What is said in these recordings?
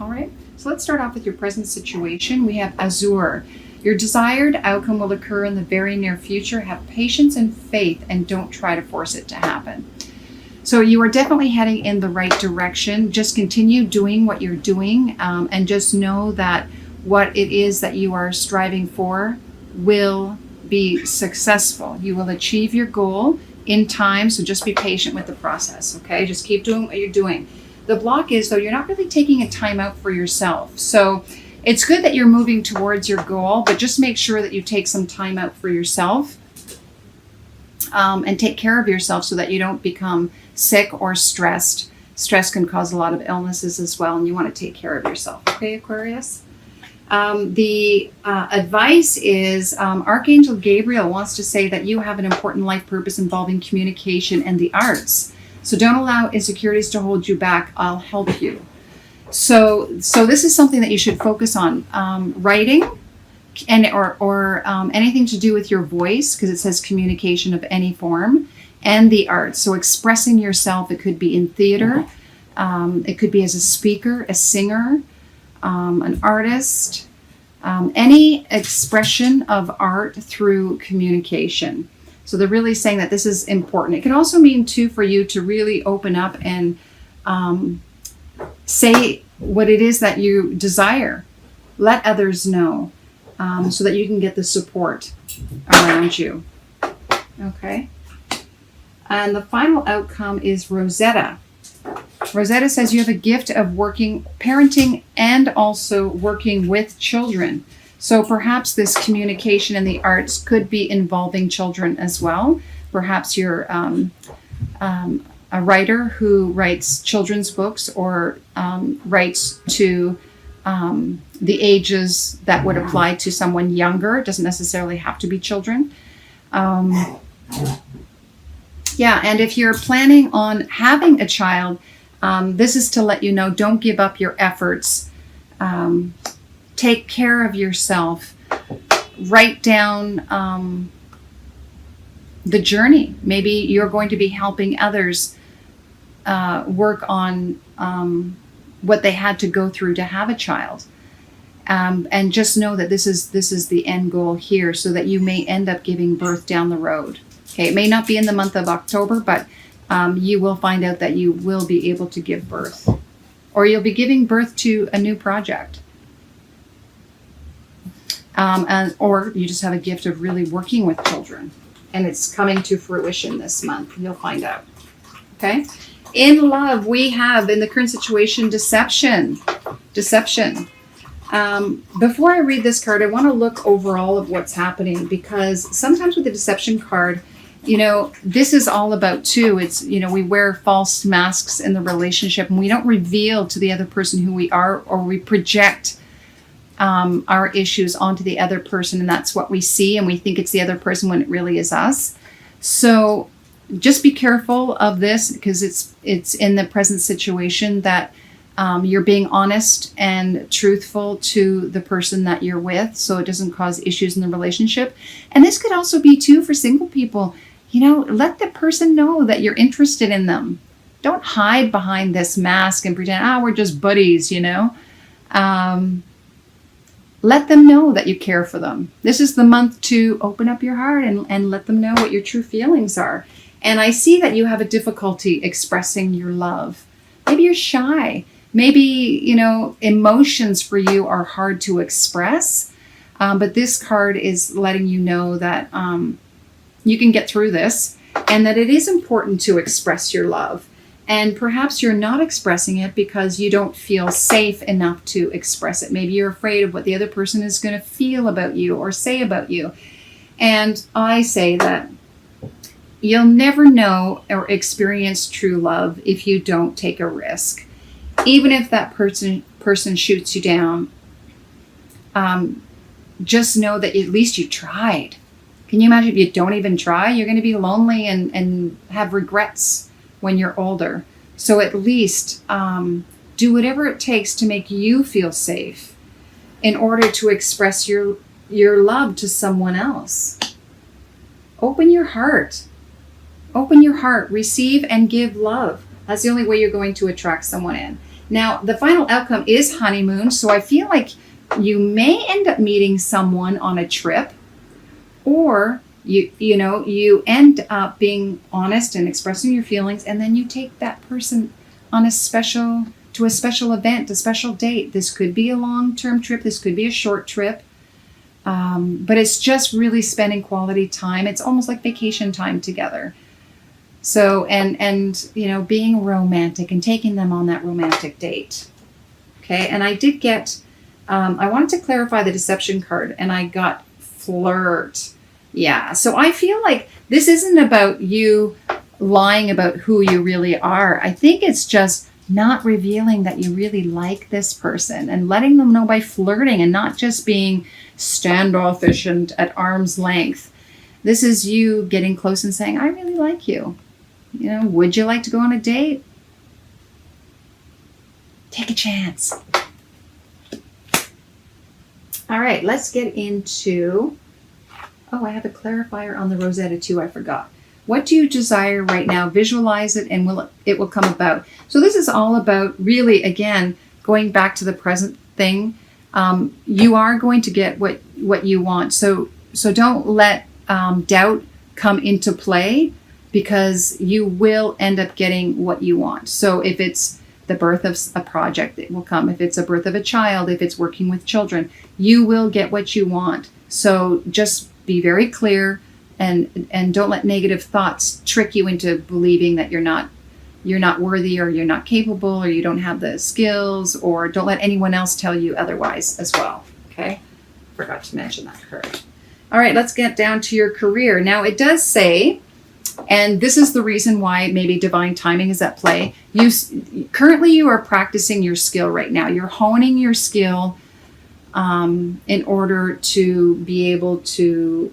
All right, so let's start off with your present situation. We have Azure. Your desired outcome will occur in the very near future. Have patience and faith and don't try to force it to happen. So you are definitely heading in the right direction. Just continue doing what you're doing, and just know that what it is that you are striving for will be successful. You will achieve your goal in time, so just be patient with the process, okay? Just keep doing what you're doing. The block is, though, you're not really taking a time out for yourself. So it's good that you're moving towards your goal, but just make sure that you take some time out for yourself, and take care of yourself so that you don't become sick or stressed. Stress can cause a lot of illnesses as well, and you want to take care of yourself. Okay, Aquarius? The advice is Archangel Gabriel wants to say that you have an important life purpose involving communication and the arts. So don't allow insecurities to hold you back. I'll help you. So this is something that you should focus on. Writing and or anything to do with your voice, because it says communication of any form, and the arts. So expressing yourself, it could be in theater, it could be as a speaker, a singer, an artist, any expression of art through communication. So they're really saying that this is important. It can also mean too for you to really open up and say what it is that you desire. Let others know, so that you can get the support around you. Okay. And the final outcome is Rosetta. Rosetta says you have a gift of parenting and also working with children. So perhaps this communication in the arts could be involving children as well. Perhaps you're a writer who writes children's books, or writes to the ages that would apply to someone younger. It doesn't necessarily have to be children. Yeah, and if you're planning on having a child, this is to let you know, don't give up your efforts. Take care of yourself. Write down the journey. Maybe you're going to be helping others work on what they had to go through to have a child. And just know that this is the end goal here, so that you may end up giving birth down the road. Okay, it may not be in the month of October, but you will find out that you will be able to give birth, or you'll be giving birth to a new project. Or you just have a gift of really working with children, and it's coming to fruition this month. You'll find out. Okay. In love, we have, in the current situation, deception. Before I read this card, I want to look overall of what's happening, because sometimes with the deception card, this is all about too. It's, we wear false masks in the relationship, and we don't reveal to the other person who we are, or we project our issues onto the other person, and that's what we see, and we think it's the other person when it really is us. So just be careful of this, because it's in the present situation that you're being honest and truthful to the person that you're with, so it doesn't cause issues in the relationship. And this could also be too for single people. Let the person know that you're interested in them. Don't hide behind this mask and pretend, we're just buddies, Let them know that you care for them. This is the month to open up your heart and let them know what your true feelings are. And I see that you have a difficulty expressing your love. Maybe you're shy. Maybe, emotions for you are hard to express. But this card is letting you know that you can get through this, and that it is important to express your love. And perhaps you're not expressing it because you don't feel safe enough to express it. Maybe you're afraid of what the other person is going to feel about you or say about you. And I say that you'll never know or experience true love if you don't take a risk. Even if that person shoots you down, just know that at least you tried. Can you imagine if you don't even try? You're going to be lonely and have regrets when you're older. So at least do whatever it takes to make you feel safe in order to express your love to someone else. Open your heart. Open your heart. Receive and give love. That's the only way you're going to attract someone in. Now, the final outcome is honeymoon. So I feel like you may end up meeting someone on a trip, or you end up being honest and expressing your feelings, and then you take that person on a special event, a special date. This could be a long-term trip. This could be a short trip. But it's just really spending quality time. It's almost like vacation time together. So, and being romantic and taking them on that romantic date. Okay. And I did get, I wanted to clarify the deception card, and I got flirt. Yeah. So I feel like this isn't about you lying about who you really are. I think it's just not revealing that you really like this person and letting them know by flirting and not just being standoffish and at arm's length. This is you getting close and saying, I really like you. Would you like to go on a date? Take a chance. All right, let's get into, I have a clarifier on the Rosetta too, I forgot. What do you desire right now? Visualize it and it will come about. So this is all about really, again, going back to the present thing. You are going to get what you want. So don't let doubt come into play, because you will end up getting what you want. So if it's the birth of a project, it will come. If it's a birth of a child, if it's working with children, you will get what you want. So just be very clear, and don't let negative thoughts trick you into believing that you're not worthy, or you're not capable, or you don't have the skills, or don't let anyone else tell you otherwise as well. Okay? Forgot to mention that card. All right, let's get down to your career. Now it does say, and this is the reason why maybe divine timing is at play. Currently you are practicing your skill right now. You're honing your skill in order to be able to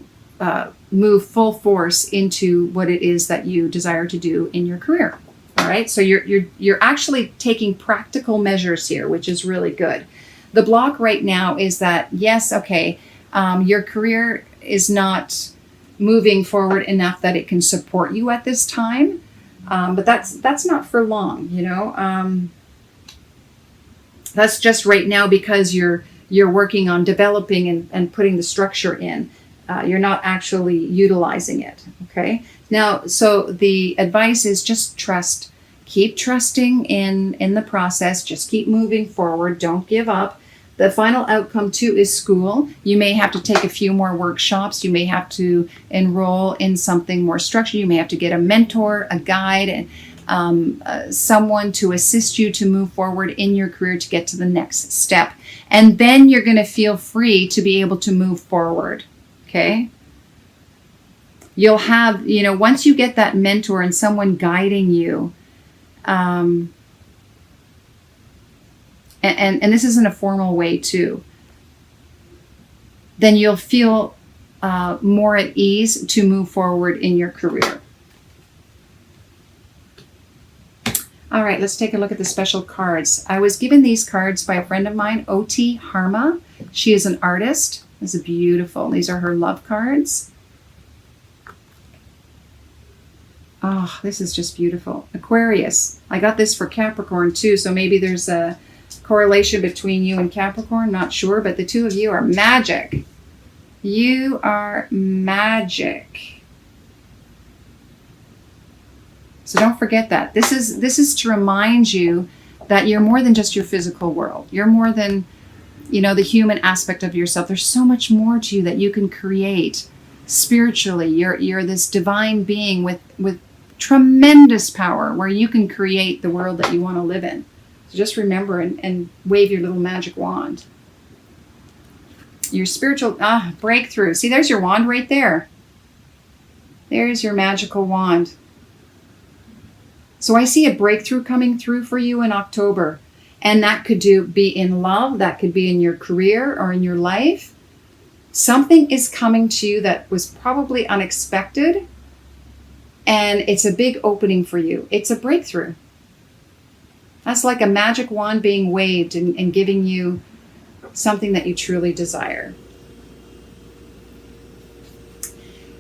move full force into what it is that you desire to do in your career. All right. So you're actually taking practical measures here, which is really good. The block right now is that, yes, okay, your career is not moving forward enough that it can support you at this time. But that's not for long, that's just right now because you're working on developing and putting the structure in. You're not actually utilizing it. Okay. Now, so the advice is just trust. Keep trusting in the process. Just keep moving forward. Don't give up. The final outcome too is school. You may have to take a few more workshops. You may have to enroll in something more structured. You may have to get a mentor, a guide, and someone to assist you to move forward in your career to get to the next step. And then you're going to feel free to be able to move forward. Okay? You'll have, once you get that mentor and someone guiding you, and this is in a formal way too, then you'll feel more at ease to move forward in your career. All right, let's take a look at the special cards. I was given these cards by a friend of mine, O.T. Harma. She is an artist. This is beautiful. These are her love cards. Oh, this is just beautiful. Aquarius. I got this for Capricorn too, so maybe there's a correlation between you and Capricorn. Not sure, but the two of you are magic. You are magic. So don't forget that. This is to remind you that you're more than just your physical world. You're more than, the human aspect of yourself. There's so much more to you that you can create spiritually. You're this divine being with tremendous power where you can create the world that you want to live in. So just remember and wave your little magic wand. Your spiritual breakthrough. See, there's your wand right there. There's your magical wand. So I see a breakthrough coming through for you in October. And that could be in love. That could be in your career or in your life. Something is coming to you that was probably unexpected. And it's a big opening for you. It's a breakthrough. That's like a magic wand being waved and giving you something that you truly desire.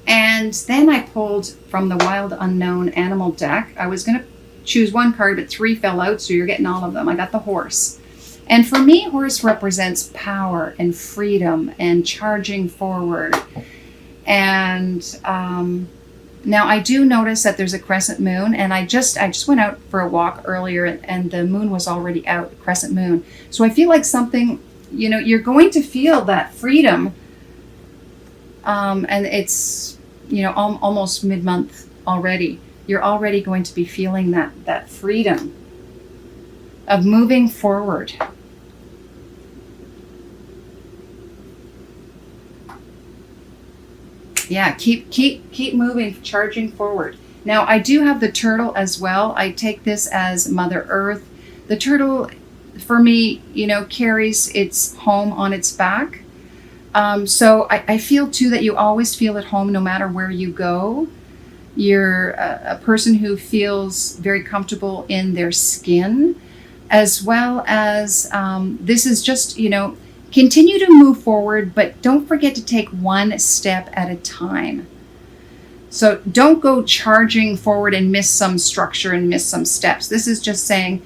And then I pulled from the Wild Unknown Animal deck. I was going to choose one card, but 3 fell out, so you're getting all of them. I got the horse. And for me, horse represents power and freedom and charging forward. And now I do notice that there's a crescent moon, and I just went out for a walk earlier, and the moon was already out, crescent moon. So I feel like something, you know, you're going to feel that freedom. And it's, you know, almost mid-month already. You're already going to be feeling that freedom of moving forward. Yeah, keep moving, charging forward. Now, I do have the turtle as well. I take this as Mother Earth. The turtle, for me, you know, carries its home on its back. So I feel too that you always feel at home no matter where you go. You're a person who feels very comfortable in their skin, as well as this is just, you know, continue to move forward, but don't forget to take one step at a time. So don't go charging forward and miss some structure and miss some steps. This is just saying,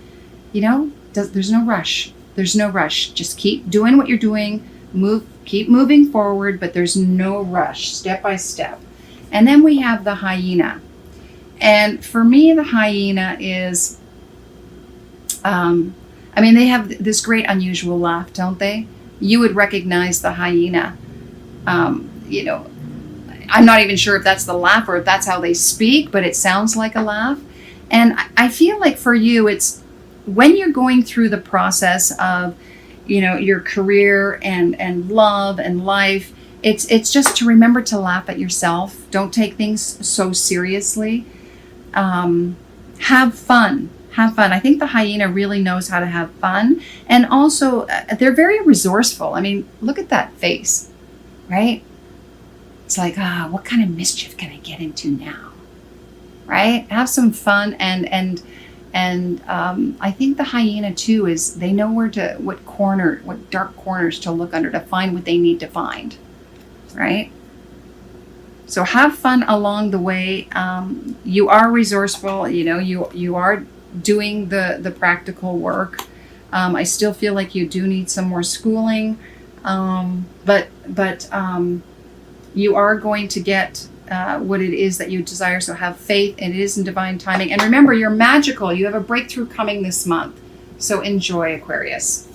you know, there's no rush. There's no rush. Just keep doing what you're doing. Keep moving forward, but there's no rush, step by step. And then we have the hyena. And for me, the hyena is, I mean, they have this great unusual laugh, don't they? You would recognize the hyena. You know, I'm not even sure if that's the laugh or if that's how they speak, but it sounds like a laugh. And I feel like for you, it's when you're going through the process of, you know, your career and love and life, it's just to remember to laugh at yourself. Don't take things so seriously. Have fun. Have fun. I think the hyena really knows how to have fun. And also, they're very resourceful. I mean, look at that face, right? It's like, what kind of mischief can I get into now? Right? Have some fun. And I think the hyena too is they know what dark corners to look under to find what they need to find. Right? So have fun along the way. You are resourceful. You know, you are doing the practical work. I still feel like you do need some more schooling, but you are going to get what it is that you desire. So have faith, and it is in divine timing. And remember, you're magical. You have a breakthrough coming this month. So enjoy, Aquarius.